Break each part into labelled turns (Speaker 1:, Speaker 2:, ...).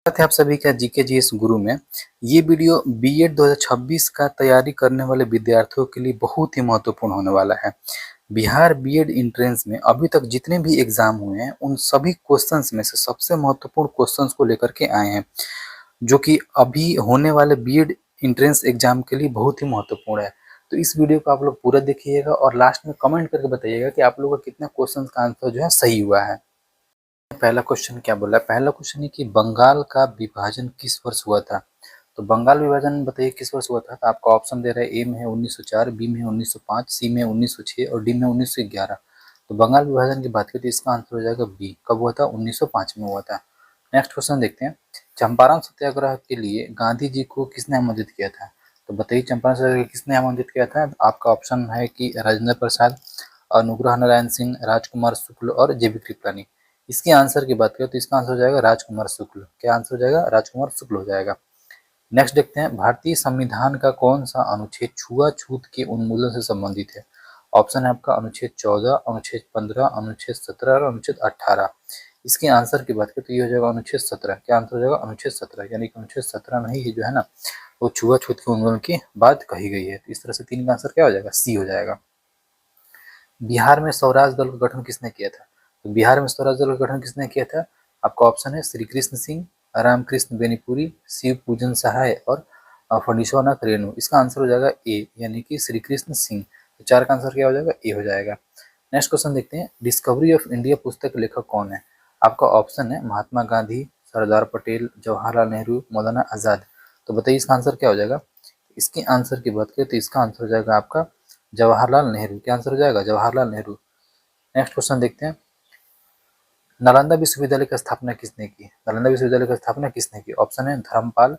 Speaker 1: स्वागत है आप सभी का जीके जीएस गुरु में। ये वीडियो बीएड 2026 का तैयारी करने वाले विद्यार्थियों के लिए बहुत ही महत्वपूर्ण होने वाला है। बिहार बीएड एंट्रेंस में अभी तक जितने भी एग्जाम हुए हैं उन सभी क्वेश्चंस में से सबसे महत्वपूर्ण क्वेश्चंस को लेकर के आए हैं, जो कि अभी होने वाले बीएड एंट्रेंस एग्जाम के लिए बहुत ही महत्वपूर्ण है। तो इस वीडियो को आप लोग पूरा देखिएगा और लास्ट में कमेंट करके बताइएगा कि आप लोगों का कितना क्वेश्चन का आंसर जो है सही हुआ है। पहला क्वेश्चन क्या बोला है? पहला क्वेश्चन है कि बंगाल का विभाजन किस वर्ष हुआ था। तो बंगाल विभाजन बताइए किस वर्ष हुआ था। तो आपका ऑप्शन दे रहा है, ए में है 1904, बी में है 1905, सी में 1906 और डी में 1911। तो बंगाल विभाजन की बात करें तो इसका आंसर हो जाएगा बी। कब हुआ था? 1905 में हुआ था। नेक्स्ट क्वेश्चन देखते हैं, चंपारण सत्याग्रह के लिए गांधी जी को किसने आमंत्रित किया था। तो बताइए चंपारण सत्याग्रह किसने आमंत्रित किया था। आपका ऑप्शन है कि राजेंद्र प्रसाद, अनुग्रह नारायण सिंह, राजकुमार शुक्ल और जेबी कृपलानी। इसके आंसर की बात करें तो इसका आंसर हो जाएगा राजकुमार शुक्ल। क्या आंसर हो जाएगा? राजकुमार शुक्ल हो जाएगा। नेक्स्ट देखते हैं, भारतीय संविधान का कौन सा अनुच्छेद छुआछूत के उन्मूलन से संबंधित है। ऑप्शन है आपका अनुच्छेद 14, अनुच्छेद 15, अनुच्छेद 17 और अनुच्छेद 18। इसके आंसर की बात करें तो ये हो जाएगा अनुच्छेद 17। क्या आंसर हो जाएगा? अनुच्छेद 17, यानी कि अनुच्छेद 17 में ही जो है ना वो छुआछूत के उन्मूलन की बात कही गई है। तो इस तरह से तीन का आंसर क्या हो जाएगा? सी हो जाएगा। बिहार में स्वराज दल का गठन किसने किया था। तो बिहार में स्वराज दल का गठन किसने किया था। आपका ऑप्शन है श्री कृष्ण सिंह, रामकृष्ण बेनीपुरी, शिव पूजन सहाय और फणीश्वरनाथ रेणु। इसका आंसर हो जाएगा ए, यानी कि श्री कृष्ण सिंह। तो चार का आंसर क्या हो जाएगा? ए हो जाएगा। नेक्स्ट क्वेश्चन देखते हैं, डिस्कवरी ऑफ इंडिया पुस्तक लेखक कौन है। आपका ऑप्शन है महात्मा गांधी, सरदार पटेल, जवाहरलाल नेहरू, मौलाना आजाद। तो बताइए इसका आंसर क्या हो जाएगा। इसके आंसर की बात करें तो इसका आंसर हो जाएगा आपका जवाहरलाल नेहरू। क्या आंसर हो जाएगा? जवाहरलाल नेहरू। नेक्स्ट क्वेश्चन देखते हैं, नालंदा विश्वविद्यालय की स्थापना किसने की। नालंदा विश्वविद्यालय की स्थापना किसने की। ऑप्शन है धर्मपाल,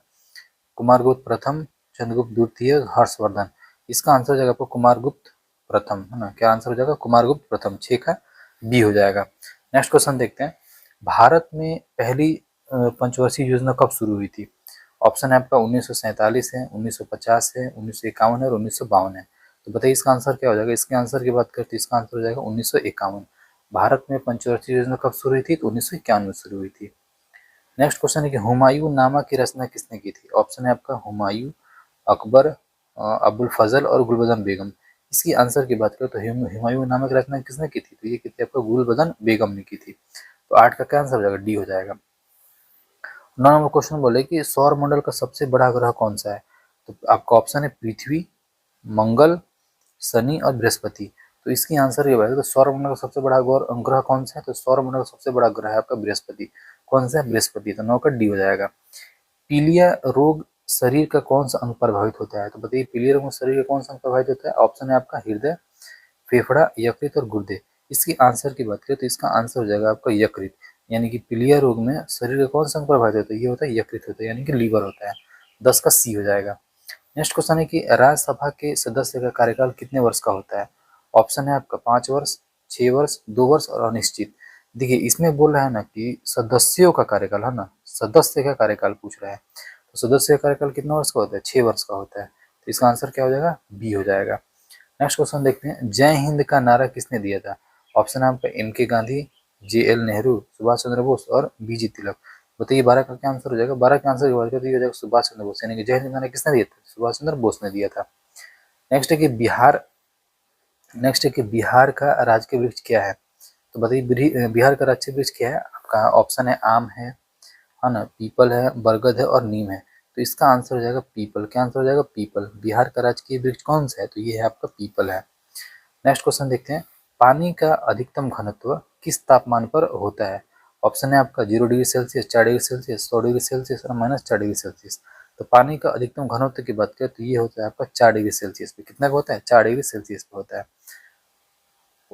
Speaker 1: कुमारगुप्त प्रथम, चंद्रगुप्त द्वितीय, हर्षवर्धन। इसका आंसर हो जाएगा आपको कुमारगुप्त प्रथम, है ना। क्या आंसर हो जाएगा? कुमारगुप्त प्रथम। 6 का बी हो जाएगा। नेक्स्ट क्वेश्चन देखते हैं, भारत में पहली पंचवर्षीय योजना कब शुरू हुई थी। ऑप्शन है आपका 1947 है, 1950 है, 1951 है और 1952 है। तो बताइए इसका आंसर क्या हो जाएगा। इसके आंसर की बात करते हैं, इसका आंसर हो जाएगा 1951। भारत में पंचवर्षीय योजना कब शुरू हुई थी। तो 1951 में शुरू हुई थी। नेक्स्ट क्वेश्चन है कि हुमायूं नामा की रचना किसने की थी। ऑप्शन है आपका हुमायूं, अकबर, अबुल फजल और गुलबदन बेगम। इसकी आंसर की बात करें तो हुमायूं नामा की रचना किसने की थी। तो ये की थी आपका गुलबदन बेगम ने की थी। तो 8 का क्या आंसर हो जाएगा? डी हो जाएगा। 9 नंबर क्वेश्चन बोले कि सौर मंडल का सबसे बड़ा ग्रह कौन सा है। तो आपका ऑप्शन है पृथ्वी, मंगल, शनि और बृहस्पति। तो इसकी आंसर ये बताइए, तो सौर मंडल का सबसे बड़ा ग्रह कौन सा है। तो सौर मंडल का सबसे बड़ा ग्रह है आपका बृहस्पति। कौन सा है? बृहस्पति। तो 9 का डी हो जाएगा। पीलिया रोग शरीर का कौन सा अंग प्रभावित होता है। तो बताइए पीलिया रोग में शरीर का कौन सा अंग प्रभावित होता है। ऑप्शन है आपका हृदय, फेफड़ा, यकृत और गुर्दे। इसकी आंसर की बात करें तो इसका आंसर हो जाएगा आपका यकृत। यानी कि पीलिया रोग में शरीर का कौन सा अंग प्रभावित होता है। ये होता है यकृत होता है, यानी कि लीवर होता है। 10 का सी हो जाएगा। नेक्स्ट क्वेश्चन है कि राज्यसभा के सदस्य का कार्यकाल कितने वर्ष का होता है। ऑप्शन है आपका 5 वर्ष, 6 वर्ष, 2 वर्ष और अनिश्चित। देखिए इसमें बोल रहा है ना कि सदस्यों का कार्यकाल, है ना, सदस्य का कार्यकाल पूछ रहा है। तो सदस्य का कार्यकाल कितना वर्ष का होता है। 6 वर्ष का होता है। तो इसका आंसर क्या हो जाएगा? बी हो जाएगा। नेक्स्ट क्वेश्चन देखते हैं, जय हिंद का नारा किसने दिया था। ऑप्शन है आपका एम के गांधी, जे एल नेहरू, सुभाष चंद्र बोस और बी जी तिलक। बताइए 12 का क्या आंसर हो जाएगा। 12 के आंसर की बात करें तो ये हो जाएगा सुभाष चंद्र बोस, यानी कि जय हिंद का नारा किसने दिया था। सुभाष चंद्र बोस ने दिया था। नेक्स्ट है कि बिहार का राजकीय वृक्ष क्या है। तो बताइए बिहार का राजकीय वृक्ष क्या है। आपका ऑप्शन है आम है ना, पीपल है, बरगद है और नीम है। तो इसका आंसर हो जाएगा पीपल। क्या आंसर हो जाएगा? पीपल। बिहार का राजकीय वृक्ष कौन सा है। तो ये है आपका पीपल है। नेक्स्ट क्वेश्चन देखते हैं, पानी का अधिकतम घनत्व किस तापमान पर होता है। ऑप्शन है आपका 0 degree Celsius, 4 degree Celsius, 100 degree Celsius और -4 डिग्री सेल्सियस। तो पानी का अधिकतम घनत्व की बात करें तो ये होता है आपका 4 डिग्री सेल्सियस पे। कितना का होता है? 4 डिग्री सेल्सियस पे होता है।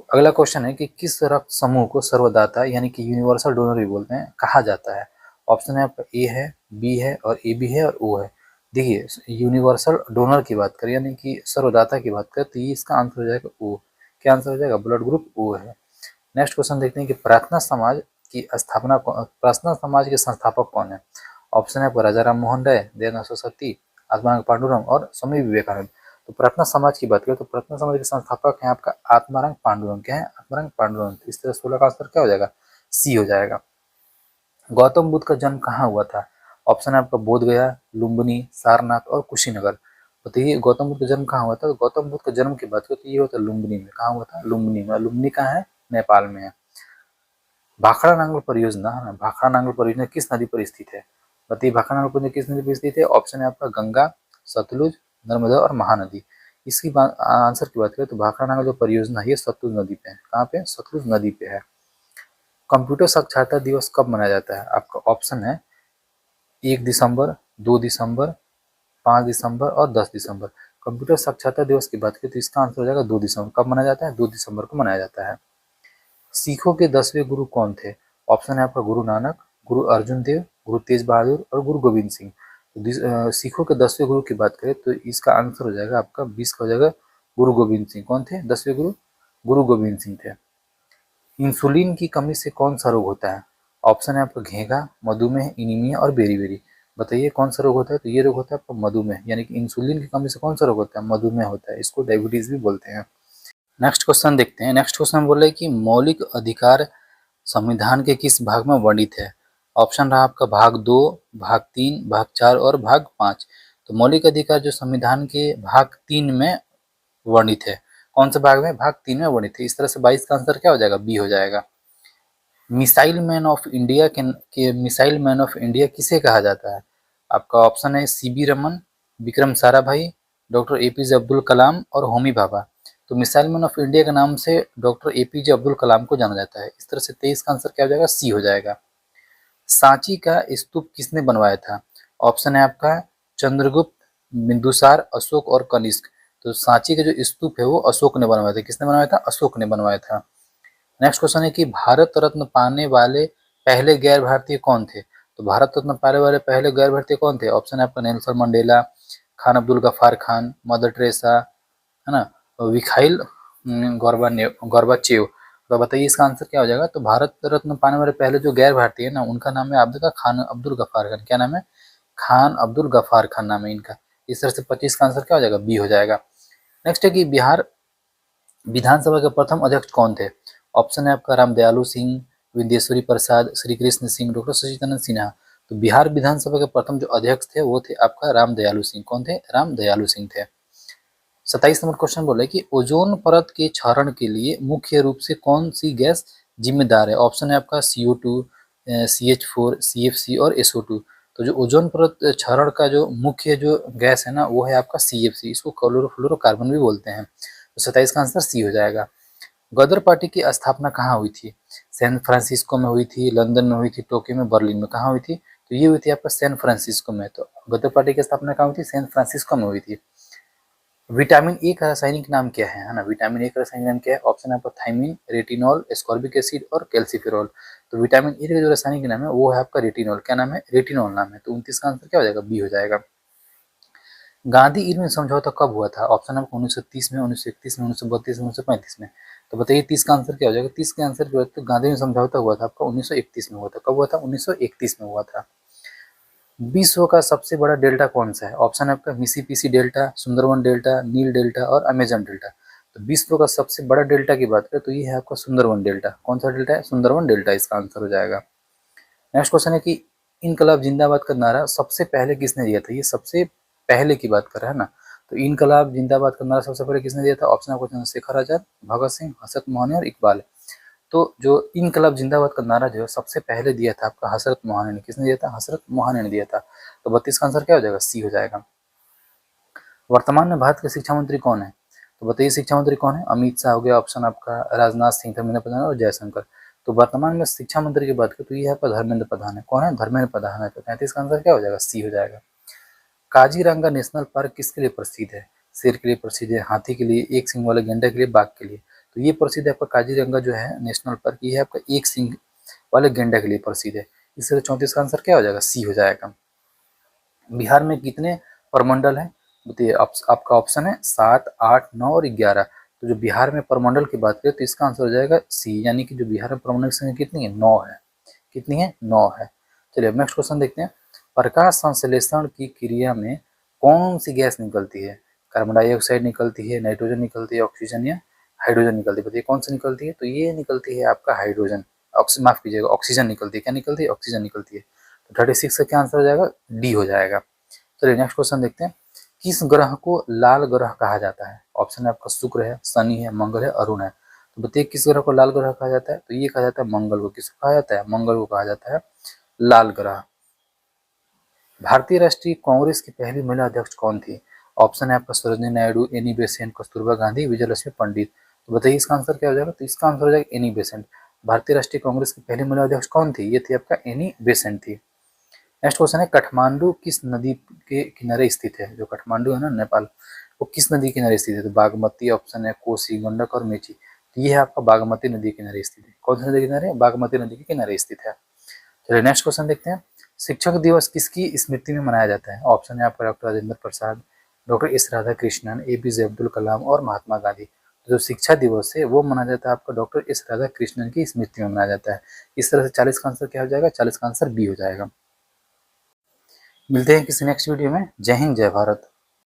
Speaker 1: अगला क्वेश्चन है कि किस रक्त समूह को सर्वदाता यानी कि यूनिवर्सल डोनर भी बोलते हैं कहा जाता है। ऑप्शन है आपका ए है, बी है और ए बी है और ओ है। देखिए यूनिवर्सल डोनर की बात करें यानी कि सर्वदाता की बात करें तो ये इसका आंसर हो जाएगा ओ। क्या आंसर हो जाएगा? ब्लड ग्रुप ओ है। नेक्स्ट क्वेश्चन देखते हैं कि प्रार्थना समाज के संस्थापक कौन है। ऑप्शन है आपका राजा राम मोहन राय, दयानंद सरस्वती, आत्माराम पांडुरंग और स्वामी विवेकानंद। तो प्रार्थना समाज की बात करें तो प्रार्थना समाज के संस्थापक हैं आपका आत्माराम पांडुरंग। क्या है? आत्माराम पांडुरंग। इस तरह 16 का आंसर क्या हो जाएगा? सी हो जाएगा। गौतम बुद्ध का जन्म कहाँ हुआ था। ऑप्शन है आपका बोध गया, लुम्बिनी, सारनाथ और कुशीनगर। बताइए गौतम बुद्ध का जन्म कहाँ हुआ था? तो गौतम बुद्ध का जन्म की बात करें तो ये हुआ था लुम्बिनी में। कहाँ हुआ था? लुम्बिनी में। लुम्बिनी कहाँ है? नेपाल में है। भाखड़ा नांगल परियोजना है ना, भाखड़ा नांगल परियोजना किस नदी पर स्थित है? बताइए भाखड़ा नांगल परियोजना किस नदी पर स्थित है? ऑप्शन है आपका गंगा, सतलुज, नर्मदा और महानदी। इसकी आंसर की बात करें तो भाखड़ा नांगल जो परियोजना है ये सतलुज नदी पे है। कहाँ पे? सतलुज नदी पे है। कंप्यूटर साक्षरता दिवस कब मनाया जाता है? आपका ऑप्शन है 1 दिसंबर, 2 दिसंबर, 5 दिसंबर और 10 दिसंबर। कंप्यूटर साक्षरता दिवस की बात करें तो इसका आंसर हो जाएगा 2 दिसंबर। कब मनाया जाता है? 2 दिसंबर को मनाया जाता है। सिखों के 10वें गुरु कौन थे? ऑप्शन है आपका गुरु नानक, गुरु अर्जुन देव, गुरु तेज बहादुर और गुरु गोविंद सिंह। तो सिखों के 10वें गुरु की बात करें तो इसका आंसर हो जाएगा आपका 20 का हो जाएगा गुरु गोविंद सिंह। कौन थे 10वें गुरु? गुरु गोविंद सिंह थे। इंसुलिन की कमी से कौन सा रोग होता है? ऑप्शन है आपका घेंघा, मधुमेह, एनीमिया और बेरी। बताइए कौन सा रोग होता है? तो ये रोग होता है आपका मधुमेह, यानी कि इंसुलिन की कमी से कौन सा रोग होता है? मधुमेह होता है। इसको डायबिटीज भी बोलते हैं। नेक्स्ट क्वेश्चन देखते हैं। नेक्स्ट क्वेश्चन बोल रहे हैं कि मौलिक अधिकार संविधान के किस भाग में वर्णित है? ऑप्शन रहा आपका भाग 2, भाग 3, भाग 4 और भाग 5। तो मौलिक अधिकार जो संविधान के भाग 3 में वर्णित है। कौन से भाग में? भाग 3 में वर्णित है। इस तरह से 22 का आंसर क्या हो जाएगा? बी हो जाएगा। मिसाइल मैन ऑफ इंडिया के मिसाइल मैन ऑफ इंडिया किसे कहा जाता है? आपका ऑप्शन है सीबी रमन, विक्रम साराभाई, डॉक्टर एपीजे अब्दुल कलाम और होमी भाभा। तो मिसाइल मैन ऑफ इंडिया के नाम से डॉक्टर एपीजे अब्दुल कलाम को जाना जाता है। इस तरह से 23 का आंसर क्या हो जाएगा? सी हो जाएगा। सांची का स्तूप किसने बनवाया था? ऑप्शन है आपका चंद्रगुप्त, बिंदुसार, अशोक और कनिष्क। तो सांची का जो स्तूप है वो अशोक ने बनवाया था। किसने बनवाया था? अशोक ने बनवाया था। नेक्स्ट क्वेश्चन है कि भारत रत्न पाने वाले पहले गैर भारतीय कौन थे? तो भारत रत्न पाने वाले पहले गैर भारतीय कौन थे? ऑप्शन है आपका Nelson Mandela, Khan Abdul Ghaffar Khan, Mother Teresa, है ना, विखाइल गोर्बाचेव। तो बताइए इसका आंसर क्या हो जाएगा? तो भारत रत्न पाने वाले पहले जो गैर भारतीय है ना उनका नाम है आपका खान अब्दुल गफ्फार खान। क्या नाम है? खान अब्दुल गफ्फार खान नाम है इनका। इस तरह से 25 का आंसर क्या हो जाएगा? बी हो जाएगा। नेक्स्ट है कि बिहार विधानसभा के प्रथम अध्यक्ष कौन थे? ऑप्शन है आपका रामदयालु सिंह, विद्येश्वरी प्रसाद, श्री कृष्ण सिंह, डॉक्टर सचिदानंद सिन्हा। तो बिहार विधानसभा के प्रथम जो अध्यक्ष थे वो थे आपका रामदयालु सिंह। कौन थे? रामदयालु सिंह थे। 27 नंबर क्वेश्चन बोला है कि ओजोन परत के क्षरण के लिए मुख्य रूप से कौन सी गैस जिम्मेदार है? ऑप्शन है आपका CO2, CH4, CFC और SO2। तो जो ओजोन परत क्षरण का जो मुख्य जो गैस है ना वो है आपका CFC। इसको क्लोरोफ्लोरोकार्बन भी बोलते हैं। तो 27 का आंसर सी हो जाएगा। गदर पार्टी की स्थापना कहाँ हुई थी? सैन फ्रांसिस्को में हुई थी, लंदन में हुई थी, टोक्यो में, बर्लिन में। कहाँ हुई थी? तो ये हुई थी आपका सैन फ्रांसिस्को में। तो गदर पार्टी की स्थापना कहाँ हुई थी? सैन फ्रांसिस्को में हुई थी। विटामिन ए का रासायनिक नाम क्या है ना? विटामिन ए का रासायनिक नाम क्या है? ऑप्शन है आपका थायमिन, रेटिनॉल, एस्कॉर्बिक एसिड और कैल्सिफेरॉल। तो विटामिन ए का जो रासायनिक नाम है वो है आपका रेटिनॉल। क्या नाम है? रेटिनॉल नाम है। तो 29 का आंसर क्या हो जाएगा? बी हो जाएगा। गांधी इरविन समझौता कब हुआ था? ऑप्शन है 1930 में, 1931 में, 1932 में, 1935 में। तो बताइए 30 का आंसर क्या हो जाएगा? 30 के आंसर क्या होता है? गांधी में समझौता हुआ था आपका 1931 में हुआ था। कब हुआ था? 1931 में हुआ था। विश्व का सबसे बड़ा डेल्टा कौन सा है? ऑप्शन है आपका मिसिसिपी डेल्टा, सुंदरवन डेल्टा, नील डेल्टा और अमेजन डेल्टा। तो विश्व का सबसे बड़ा डेल्टा की बात करें तो ये है आपका सुंदरवन डेल्टा। कौन सा डेल्टा है? सुंदरवन डेल्टा इसका आंसर हो जाएगा। नेक्स्ट क्वेश्चन है कि इनकलाब जिंदाबाद का नारा सबसे पहले किसने दिया था? ये सबसे पहले की बात कर रहा है ना। तो इनकलाब जिंदाबाद का नारा सबसे पहले किसने दिया था? ऑप्शन आपको चंद्रशेखर आजाद, भगत सिंह, हजरत मोहन और इकबाल। तो जो इनकलाब जिंदाबाद का नारा जो है सबसे पहले दिया था आपका हजरत मोहन ने। किसने दिया था? हजरत मोहन ने दिया था। तो 32 का आंसर क्या हो जाएगा? सी हो जाएगा। वर्तमान में भारत के शिक्षा मंत्री कौन है? तो बताइए शिक्षा मंत्री कौन है? अमित शाह हो गया ऑप्शन आपका, राजनाथ सिंह, धर्मेंद्र प्रधान और जयशंकर। तो वर्तमान में शिक्षा मंत्री की बात करें तो ये है आपका धर्मेंद्र प्रधान है। कौन है? धर्मेंद्र प्रधान है। तो 33 का आंसर क्या हो जाएगा? सी हो जाएगा। काजीरंगा नेशनल पार्क किसके लिए प्रसिद्ध है? शेर के लिए प्रसिद्ध है, हाथी के लिए, एक सिंह वाले गैंडा के लिए, बाघ के लिए। तो ये प्रसिद्ध है आपका काजीरंगा जो है नेशनल पार्क, ये है आपका एक सिंह वाले गैंडा के लिए प्रसिद्ध है। इससे 34 का आंसर क्या हो जाएगा? सी हो जाएगा। बिहार में कितने प्रमंडल हैं? बताइए आपका ऑप्शन है 7, 8, 9 और 11। तो जो बिहार में प्रमंडल की बात करें तो इसका आंसर हो जाएगा सी, यानी कि जो बिहार में प्रमंडल की संख्या कितनी है? 9 है। कितनी है? 9 है। चलिए अब नेक्स्ट क्वेश्चन देखते हैं। प्रकाश संश्लेषण की क्रिया में कौन सी गैस निकलती है? कार्बन डाइऑक्साइड निकलती है, नाइट्रोजन निकलती है, ऑक्सीजन या हाइड्रोजन निकलती है? बताइए कौन सी निकलती है? तो ये निकलती है आपका हाइड्रोजन, माफ कीजिएगा, ऑक्सीजन निकलती है। क्या निकलती है? ऑक्सीजन निकलती है। 36 का क्या आंसर हो जाएगा, डी हो जाएगा। चलिए नेक्स्ट क्वेश्चन देखते हैं। किस ग्रह को लाल ग्रह कहा जाता है? ऑप्शन है आपका शुक्र है, शनि है, मंगल है, अरुण है। तो बताइए किस ग्रह को लाल ग्रह कहा जाता है? तो ये कहा जाता है मंगल को। किसको कहा जाता है? मंगल को कहा जाता है लाल ग्रह। भारतीय राष्ट्रीय कांग्रेस की पहली महिला अध्यक्ष कौन थी? ऑप्शन है आपका सरोजिनी नायडू, एनी बेसेंट, कस्तूरबा गांधी, विजयलक्ष्मी पंडित। तो बताइए इसका आंसर क्या हो जाएगा? तो इसका आंसर हो जाएगा एनी बेसेंट। भारतीय राष्ट्रीय कांग्रेस की पहली महिला अध्यक्ष कौन थी? ये थी आपका एनी बेसेंट थी। नेक्स्ट क्वेश्चन है, काठमांडू किस नदी के किनारे स्थित है? जो काठमांडू है ना नेपाल, वो किस नदी के किनारे स्थित है? तो बागमती, ऑप्शन है कोसी, गंडक और मेची। तो ये है आपका बागमती नदी के किनारे स्थित है। कौन सी नदी के किनारे? बागमती नदी के किनारे स्थित है। चलिए नेक्स्ट क्वेश्चन देखते हैं। शिक्षक दिवस किसकी स्मृति में मनाया जाता है? ऑप्शन है आपका डॉक्टर राजेंद्र प्रसाद, डॉक्टर एस राधाकृष्णन, एपीजे अब्दुल कलाम और महात्मा गांधी। जो शिक्षा दिवस है वो मनाया जाता है आपका डॉक्टर एस राधाकृष्णन की स्मृति में मनाया जाता है। इस तरह से 40 का आंसर क्या हो जाएगा? 40 का आंसर बी हो जाएगा। मिलते हैं किसी नेक्स्ट वीडियो में। जय हिंद, जय भारत।